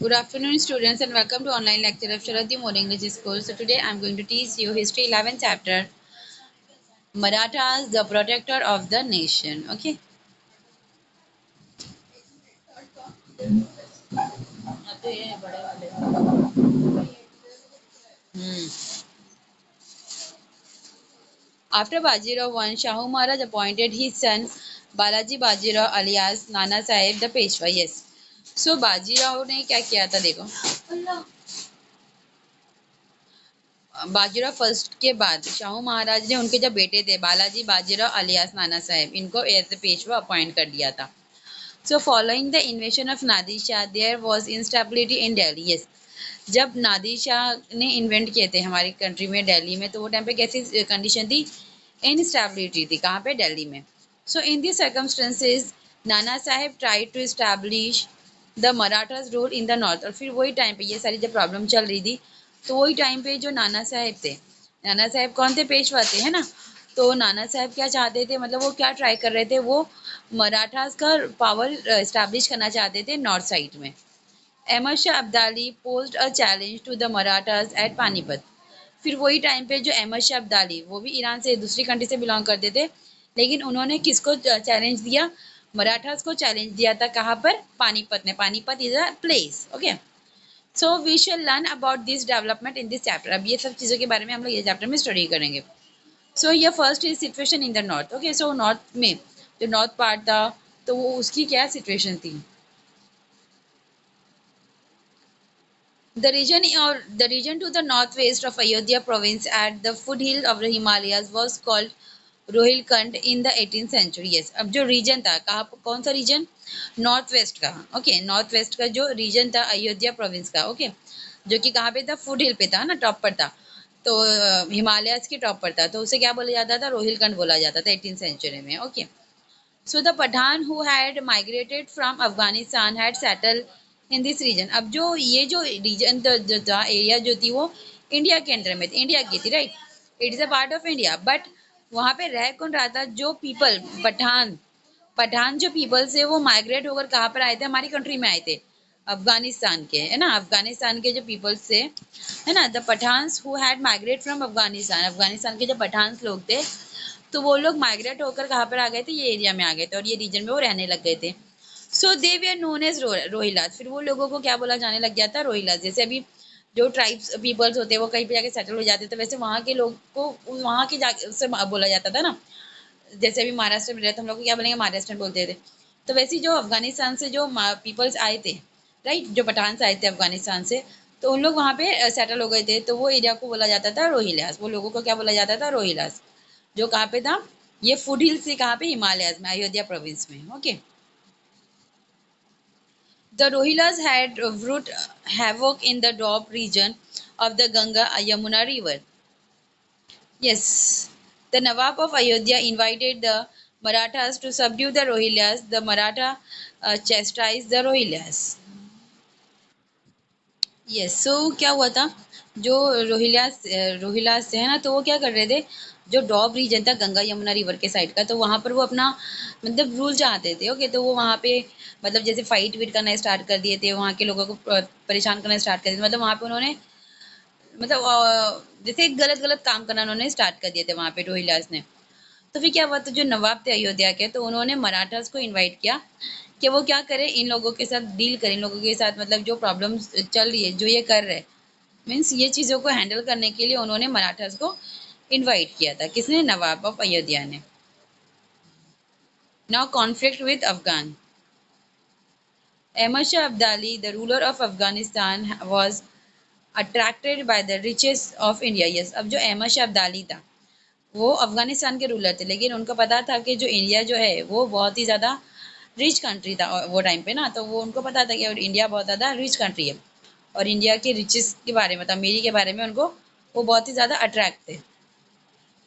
Good afternoon, students, and welcome to online lecture of Sharadi More English School. So today I am going to teach you History 11th chapter, Marathas, the protector of the nation. Okay. After Bajirao won, Shahu Maharaj appointed his son Balaji Bajirao alias Nana Sahib the Peshwa. Yes. So Bajirao ने क्या किया था देखो, Bajirao first के बाद शाहू महाराज ने उनके जो बेटे थे बालाजी बाजीराव अलियास नाना साहेब, इनको एज पेशवा अपॉइंट कर दिया था. So following the invasion of Nadir Shah, there was instability in Delhi. Yes. जब नादिर शाह ने इन्वेंट किए थे हमारी कंट्री में, दिल्ली में, तो वो टाइम पे कैसी कंडीशन थी? इनस्टेबिलिटी थी. कहाँ पे? दिल्ली में. सो इन this circumstances Nana Saheb try to establish the Marathas rule in the north. और फिर वही टाइम पे ये सारी जब प्रॉब्लम चल रही थी, तो वही टाइम पे जो नाना साहेब थे, नाना साहेब कौन थे? पेशवा थे, है ना. तो नाना साहेब क्या चाहते थे, मतलब वो क्या ट्राई कर रहे थे? वो मराठास का पावर इस्टेब्लिश करना चाहते थे नॉर्थ साइड में. Ahmad Shah Abdali posed a challenge to the Marathas at Panipat. फिर वही टाइम पे जो अहमद शाह अब्दाली, वो भी ईरान से, दूसरी कंट्री से बिलोंग करते थे, लेकिन उन्होंने किसको चैलेंज दिया? मराठास को चैलेंज दिया था. कहाँ पर? पानीपत में. Panipat is a place. Okay. So we shall learn about this development in this chapter. अब ये सब चीज़ों के बारे में हम लोग ये चैप्टर में स्टडी करेंगे. सो ये first is situation in the north. Okay. So north में जो नॉर्थ पार्ट था, तो वो उसकी क्या सिचुएशन थी? The region to the northwest of Ayodhya province at the foothill of the Himalayas was called Rohilkhand in the 18th century. Yes. अब जो रीजन था, कहाँ, कौन सा रीजन? नॉर्थ वेस्ट का. ओके. नॉर्थ वेस्ट का जो रीजन था अयोध्या प्रोविंस का. ओके. जो कि कहाँ पे था? फुट हिल पे था ना, टॉप पर था. तो हिमालयस के टॉप पर था, तो उसे क्या बोला जाता था? रोहिलखंड बोला जाता था 18th सेंचुरी में. Okay. So the Pathan who had migrated from Afghanistan had settled in this region. अब जो रीजन जो था, एरिया जो थी, वो इंडिया के अंडर में थी, इंडिया की थी, right. It is a part of India. But वहाँ पे रह कौन रहा था? जो पीपल, पठान. पठान जो पीपल्स है वो माइग्रेट होकर कहाँ पर आए थे? हमारी कंट्री में आए थे, अफगानिस्तान के, है ना. अफगानिस्तान के जो पीपल्स थे, है ना, the Pathans who had migrate from Afghanistan. Afghanistan के जो पठान्स लोग थे, तो वो लोग माइग्रेट होकर कहाँ पर आ गए थे? ये एरिया में आ गए थे, और ये रीजन में वो रहने लग गए थे. सो दे वे आर नोन एज रोहिलास. फिर वो लोगों को क्या बोला जाने लग गया था? रोहिलास. जैसे अभी जो ट्राइब्स पीपल्स होते हैं वो कहीं पे जाके सेटल हो जाते, तो वैसे वहाँ के लोग को वहाँ के जाके से बोला जाता था ना. जैसे अभी महाराष्ट्र में रहते, हम लोग को क्या बोलेंगे? महाराष्ट्र बोलते थे. तो वैसे जो अफगानिस्तान से जो पीपल्स आए थे, राइट, जो पठान से आए थे अफगानिस्तान से, तो उन लोग वहाँ पे सेटल हो गए थे, तो वो एरिया को बोला जाता था रोहिलास. वो लोगों को क्या बोला जाता था? रोहिलास. जो कहाँ पे था? ये फुट हिल से कहाँ पे? हिमालयस में, अयोध्या प्रोविंस में. Okay. The Rohillas had wrought havoc in the Doab region of the Ganga Yamuna river. Yes. The Nawab of Ayodhya invited the Marathas to subdue the Rohillas. The Maratha chastised the Rohillas. Yes. So क्या हुआ था? जो रोहिलास है ना, तो वो क्या कर रहे थे? जो डॉब रीजन था गंगा यमुना रिवर के साइड का, तो वहाँ पर वो अपना मतलब रूल चाहते थे. ओके. तो वो वहाँ पे मतलब जैसे फाइट वीट करना स्टार्ट कर दिए थे, वहाँ के लोगों को परेशान करना स्टार्ट कर दिए थे. मतलब वहाँ पे उन्होंने मतलब जैसे गलत गलत काम करना उन्होंने स्टार्ट कर दिए थे वहाँ पे रोहिलास ने. तो फिर क्या हुआ? तो जो नवाब थे अयोध्या के, तो उन्होंने मराठास को इनवाइट किया कि वो क्या करे, इन लोगों के साथ डील करें, इन लोगों के साथ मतलब जो प्रॉब्लम्स चल रही है, जो ये कर रहे हैं, मीन्स ये चीज़ों को हैंडल करने के लिए उन्होंने मराठास को इनवाइट किया था. किसने? नवाब ऑफ अयोध्या ने. Now conflict with Afghan. Ahmad Shah Abdali, the ruler of Afghanistan, was attracted by the riches of India. Yes. अब जो अहमद शाह अब्दाली था, वो अफगानिस्तान के रूलर थे, लेकिन उनको पता था कि जो इंडिया जो है वो बहुत ही ज़्यादा रिच कंट्री था वो टाइम पे ना. तो वो उनको पता था कि इंडिया बहुत ज़्यादा रिच कंट्री है, और इंडिया के रिचेस के बारे में, अमीरी के बारे में उनको वो बहुत ही ज़्यादा अट्रैक्ट थे.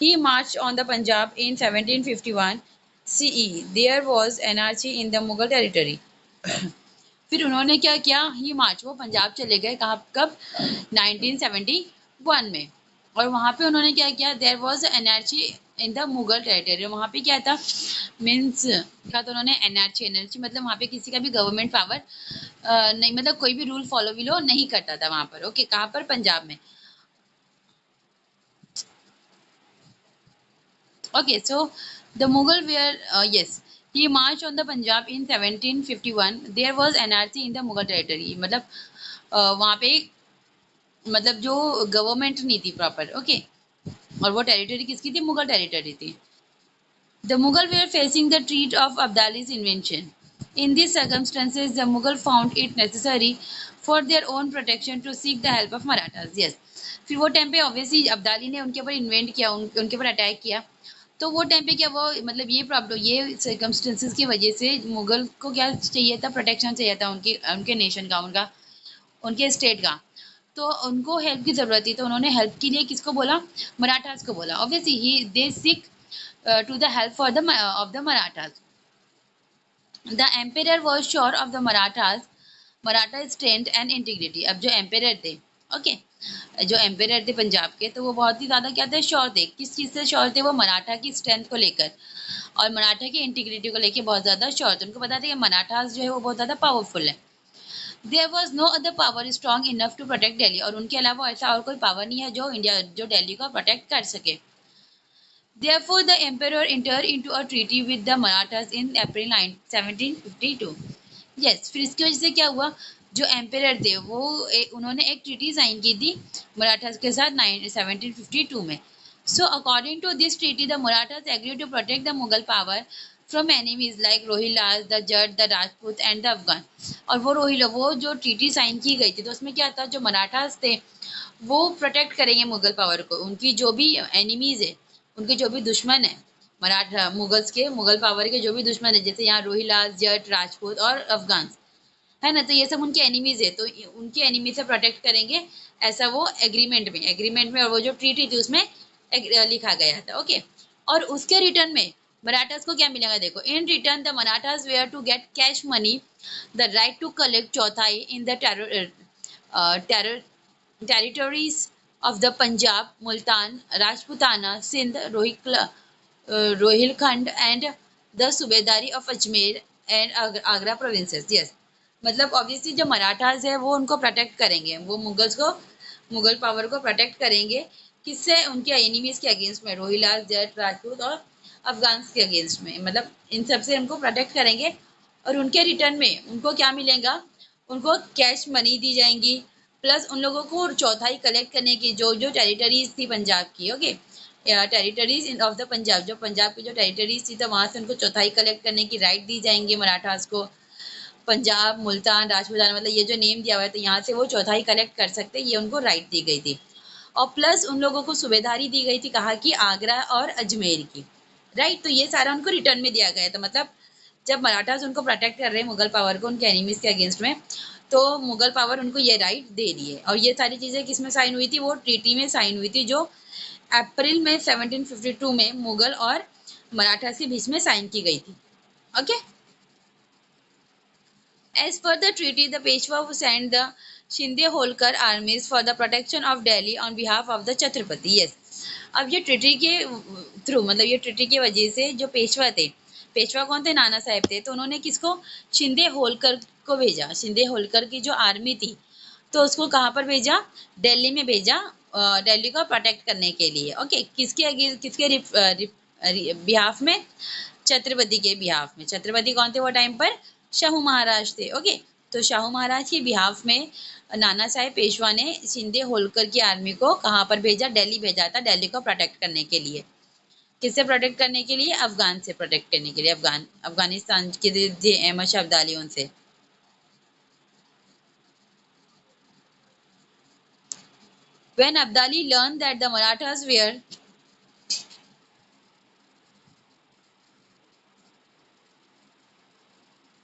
He marched on the Punjab in 1751 CE. There was anarchy in the Mughal territory. फिर उन्होंने क्या किया? ही मार्च, वो पंजाब चले गए. कहाँ? कब? 1971 में. और वहाँ पे उन्होंने क्या किया, there was energy in the Mughal territory. वहाँ पे क्या था, मीन्स क्या, तो उन्होंने एनर्जी, एनर्जी मतलब वहाँ पे किसी का भी गवर्नमेंट पावर नहीं, मतलब कोई भी रूल फॉलो विलो नहीं करता था वहाँ पर। ओके, कहाँ पर, पंजाब में। Okay, so the Mughal were, yes, he marched on the Punjab in 1751. There was anarchy in the Mughal territory. मतलब वहाँ पे मतलब जो गवर्नमेंट नहीं थी प्रॉपर। ओके, और वो टेरिटरी किसकी थी, मुगल टेरिटरी थी। The Mughal were facing the threat of Abdali's invention. In these circumstances, the Mughal found it necessary for their own protection to seek the help of Marathas. Yes. फिर वो time पे obviously Abdali ने उनके ऊपर invent किया, उनके ऊपर attack किया। तो वो टाइम पे क्या, वो मतलब ये प्रॉब्लम, ये सर्कमस्टेंसेस की वजह से मुगल को क्या चाहिए था, प्रोटेक्शन चाहिए था उनके उनके नेशन का, उनका उनके स्टेट का। तो उनको हेल्प की ज़रूरत थी, तो उन्होंने हेल्प के लिए किसको बोला, मराठास को बोला। Obviously he they sick to the help for the of the Marathas. The emperor was sure of the Maratha strength and integrity. अब जो एम्पेयर थे, ओके, जो एम्पेयर थे पंजाब के, तो वो बहुत ही ज़्यादा क्या थे, श्योर थे। किस चीज़ से श्योर थे वो, मराठा की स्ट्रेंथ को लेकर और मराठा की इंटीग्रिटी को लेकर बहुत ज़्यादा श्योर थे। उनको पता था कि मराठास जो है वो बहुत ज़्यादा पावरफुल है। There was no other power strong enough to protect Delhi, और उनके अलावा ऐसा और कोई पावर नहीं है जो इंडिया, जो दिल्ली को प्रोटेक्ट कर सके। Therefore, the emperor entered into a treaty with the Marathas in April 1752. Yes, फिर इसकी वजह से क्या हुआ, जो एम्पेयर थे वो उन्होंने एक ट्रीटी साइन की थी मराठास के साथ 1752 में। So according to this treaty the Marathas agree to protect the Mughal power from enemies like Rohillas, the Jat, the Rajput and the Afghan. और वो जो ट्रीटी साइन की गई थी, तो उसमें क्या था, जो मराठास थे वो प्रोटेक्ट करेंगे मुगल पावर को, उनकी जो भी एनिमीज है, उनके जो भी दुश्मन है, मराठा मुगल्स के, मुगल पावर के जो भी दुश्मन है, जैसे यहाँ रोहिलास, जट, राजपूत और अफगान, है ना, तो ये सब उनके एनिमीज है, तो उनके एनिमी से प्रोटेक्ट करेंगे, ऐसा वो एग्रीमेंट में और वो जो ट्रीटी थी उसमें लिखा गया था। ओके, और उसके रिटर्न में मराठास को क्या मिलेगा, देखो, in return the Marathas were to get cash money, the right to collect chauthai in the terror territories of the Punjab, Multan, Rajputana, Sindh, Rohilkhand and the Subedari of Ajmer and Agra provinces. Yes, मतलब obviously जो मराठास है वो उनको protect करेंगे, वो Mughals को, Mughal power को protect करेंगे, किससे, उनके एनिमीज के अगेंस्ट में, रोहिलास, जट, राजपूत और अफगान के अगेंस्ट में, मतलब इन सब से उनको प्रोटेक्ट करेंगे। और उनके रिटर्न में उनको क्या मिलेगा, उनको कैश मनी दी जाएंगी, प्लस उन लोगों को चौथाई कलेक्ट करने की, जो जो टेरिटरीज थी पंजाब की, okay, territories of the Punjab, जो पंजाब की जो टेरिटरीज थी, तो वहाँ से उनको चौथाई कलेक्ट करने की राइट दी जाएंगे मराठास को। पंजाब, मुल्तान, राजपूताना, मतलब ये जो नेम दिया हुआ है, तो यहाँ से वो चौथाई कलेक्ट कर सकते, ये उनको राइट दी गई थी। और प्लस उन लोगों को सूबेदारी दी गई थी, कहा कि आगरा और अजमेर की, राइट, तो ये सारा उनको रिटर्न में दिया गया था। मतलब जब मराठास उनको प्रोटेक्ट कर रहे हैं मुगल पावर को उनके एनिमीज के अगेंस्ट में, तो मुगल पावर उनको ये राइट दे रही है। और ये सारी चीज़ें किसमें साइन हुई थी, वो ट्रीटी में साइन हुई थी, जो अप्रैल में 1752 में मुगल और मराठास के बीच में साइन की गई थी। Okay, as per the treaty the Peshwa sent the Shinde Holkar armies for the protection of Delhi on behalf of the Chhatrapati. Yes, अब ये ट्रिटी के थ्रू, मतलब ये ट्रिटी की वजह से जो पेशवा थे, पेशवा कौन थे, नाना साहब थे, तो उन्होंने किसको, शिंदे होलकर को भेजा। शिंदे होलकर की जो आर्मी थी, तो उसको कहाँ पर भेजा, दिल्ली में भेजा, दिल्ली को प्रोटेक्ट करने के लिए। ओके, किसके बिहाफ में, छत्रपति के बिहाफ में। छत्रपति कौन थे वो टाइम पर, शाहू महाराज थे। ओके, तो शाहू महाराज के बिहाफ में नाना साहेब पेशवा ने शिंदे होलकर की आर्मी को कहाँ पर भेजा, दिल्ली भेजा था, दिल्ली को प्रोटेक्ट करने के लिए। किससे प्रोटेक्ट करने के लिए, अफगान से प्रोटेक्ट करने के लिए, अफगानिस्तान के थे अहमद शाह अब्दाली, उनसे। When Abdali learned that the Marathas were,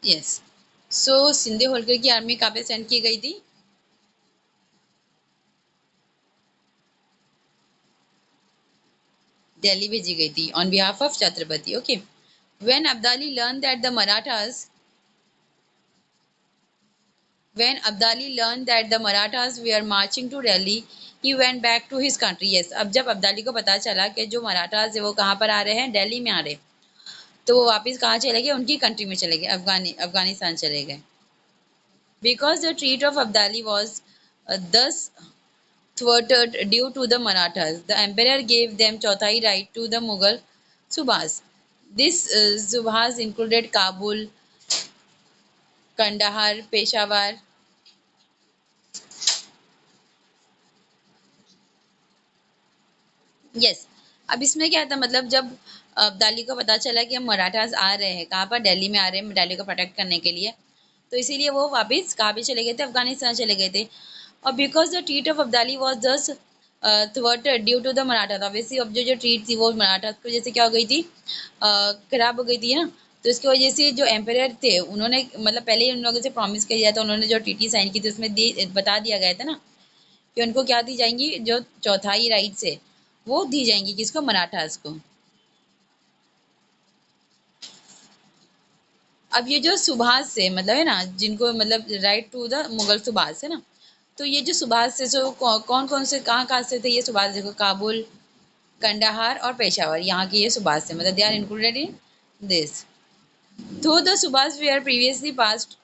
yes, so Shinde Holkar की आर्मी कहाँ पे सेंड की गई थी, दिल्ली भेजी गई थी on behalf of Chhatrapati. Okay, when Abdali learned that the Marathas When Abdali learned that the Marathas were marching to Delhi, he went back to his country. Yes, अब जब अब्दाली को पता चला कि जो मराठास है वो कहाँ पर आ रहे हैं, दिल्ली में आ रहे, तो वो वापस कहाँ चले गए, उनकी कंट्री में चले गए, अफगानिस्तान चले गए. Because the treat of Abdali was thus thwarted due to the Marathas, the emperor gave them Chauthai right to the Mughal Subhas. This Subhas included Kabul, Kandahar, Peshawar. Yes. अब इसमें क्या था, मतलब जब अब्दाली को पता चला कि हम मराठास आ रहे हैं, कहाँ पर, दिल्ली में आ रहे हैं दिल्ली को प्रोटेक्ट करने के लिए, तो इसीलिए वो वापस कहाँ पे चले गए थे, अफगानिस्तान चले गए थे. और because the treat of Abdali was just thwarted due to the Maratha, obviously अब जो जो ट्रीट थी वो मराठा की वजह से क्या हो गई थी, खराब हो गई थी ना. तो इसकी वजह से जो एम्पायर थे उन्होंने, मतलब पहले ही उन लोगों से प्रॉमिस किया था, उन्होंने जो ट्रीटी साइन की थी उसमें बता दिया गया था ना कि उनको क्या दी जाएंगी, जो चौथाई राइट्स है वो दी जाएंगी, किसको, मराठास को. अब ये जो सुभाष से मतलब है ना, जिनको मतलब right to the Mughal Subhash है ना, तो ये जो सुभाष से जो कौन कौन से कहाँ कहाँ से थे ये सुभाष, देखो, काबुल, कंडाहार और पेशावर, यहाँ के ये सुभाष से, मतलब they are included in this. Though the Subhas were previously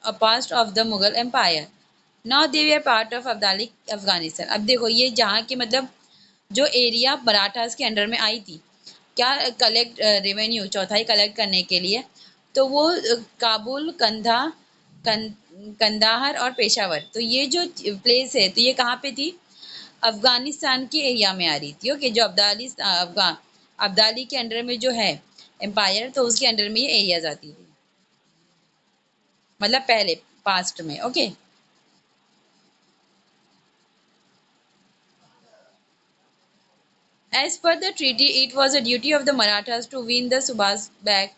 a part of the Mughal Empire, now they were part of Abdali Afghanistan. अब देखो ये जहाँ की मतलब जो एरिया मराठास के अंडर में आई थी, क्या कलेक्ट रेवेन्यू चौथाई कलेक्ट करने के लिए, तो वो काबुल, कंदाहार और पेशावर, तो ये जो प्लेस है तो ये कहाँ पे थी, अफगानिस्तान के एरिया में आ रही थी. ओके, जो अब्दाली के अंडर में जो है एम्पायर, तो उसके अंडर में ये एरियाज आती थी, मतलब पहले पास्ट में. Okay. As per the treaty, it was a duty of the Marathas to win the Subhas back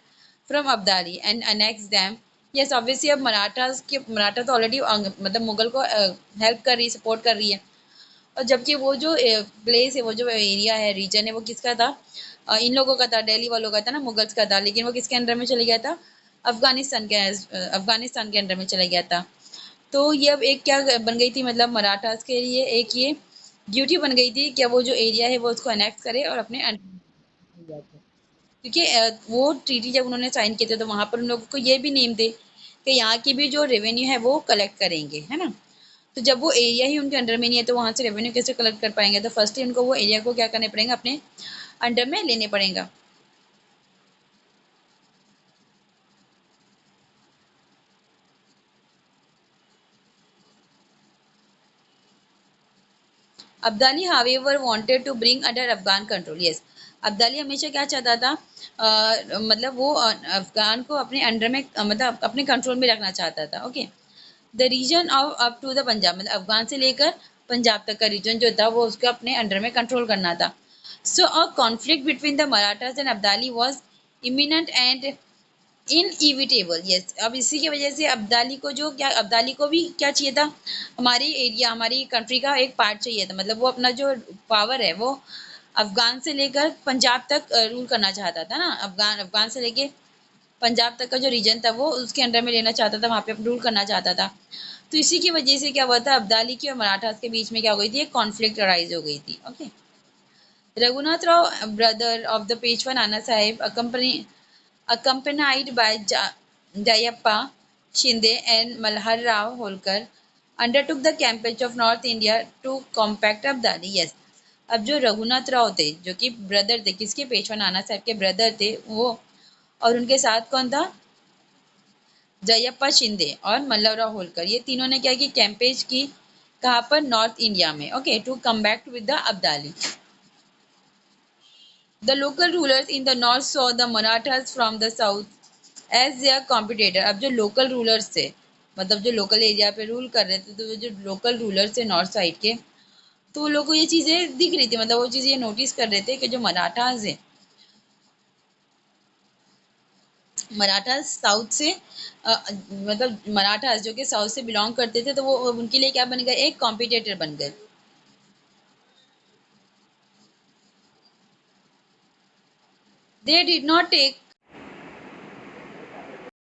from Abdali and annex them. Yes, obviously अब मराठा तो ऑलरेडी मतलब मुगल को हेल्प कर रही है, सपोर्ट कर रही है. और जबकि वो जो प्लेस है, वो जो एरिया है, रीजन है, वो किसका था, इन लोगों का था, दिल्ली वालों का था ना, मुगल्स का था, लेकिन वो किसके अंडर में चले गया था, अफगानिस्तान के अंडर में चला गया था. तो ये अब एक क्या बन गई थी, मतलब मराठास के लिए एक ये ड्यूटी बन गई थी कि वो जो एरिया है वो उसको अनेक्ट करे और अपने अंडर में ले जाए. क्योंकि वो ट्रीटी जब उन्होंने साइन किए थे तो वहां पर उन लोगों को ये भी नेम थे कि यहाँ की भी जो रेवेन्यू है वो कलेक्ट करेंगे, है ना. तो जब वो एरिया ही उनके अंडर में नहीं है तो वहां से रेवेन्यू कैसे कलेक्ट कर पाएंगे, तो फर्स्ट ही उनको वो एरिया को क्या करने पड़ेगा, अपने अंडर में लेने पड़ेगा. Abdali however wanted to bring under Afghan control. Yes, Abdali हमेशा क्या चाहता था, मतलब वो अफगान को अपने अंडर में मतलब अपने कंट्रोल में रखना चाहता था. Okay. The region of up to the Punjab, मतलब अफगान से लेकर पंजाब तक का रीजन जो था वो उसको अपने अंडर में कंट्रोल करना था. So a conflict between the Marathas and Abdali was imminent and inevitable. Yes, अब इसी की वजह से अब्दाली को जो क्या, अब्दाली को भी क्या चाहिए था, हमारी एरिया, हमारी कंट्री का एक पार्ट चाहिए था, मतलब वो अपना जो पावर है वो अफगान से लेकर पंजाब तक रूल करना चाहता था ना, अफगान अफगान से लेके पंजाब तक का जो रीजन था वो उसके अंडर में लेना चाहता था, वहाँ पे रूल करना चाहता था. तो इसी की वजह से क्या हुआ था, अब्दाली की और मराठास के बीच में क्या हो गई थी, एक कॉन्फ्लिक्ट अराइज हो गई थी. Okay. Raghunath Rao, brother of the Peshwa Nana Saheb, accompanied by Jayappa Shinde and Malhar Rao Holkar, undertook the campaign of North India to compact Abdali. Yes, अब जो रघुनाथ राव थे, जो कि ब्रदर थे किसके, पेशवा नाना साहब के ब्रदर थे वो, और उनके साथ कौन था, जयप्पा शिंदे और मल्लवराव होलकर, ये तीनों ने क्या की, कैंपेज की, कहाँ पर, नॉर्थ इंडिया में. Okay, to combat with the Abdali. The local rulers in the north saw the Marathas from the south as their competitor. अब जो लोकल रूलर्स थे, मतलब जो लोकल एरिया पे रूल कर रहे थे, तो वो जो लोकल रूलर्स थे नॉर्थ साइड के, तो उन लोगों को ये चीज़ें दिख रही थी, मतलब वो चीज़ें नोटिस कर रहे थे कि जो मराठास हैं, मराठास साउथ से मतलब मराठास जो कि साउथ से बिलोंग करते थे, तो वो उनके लिए क्या बन गए, एक कॉम्पिटिटर बन गए. They did not take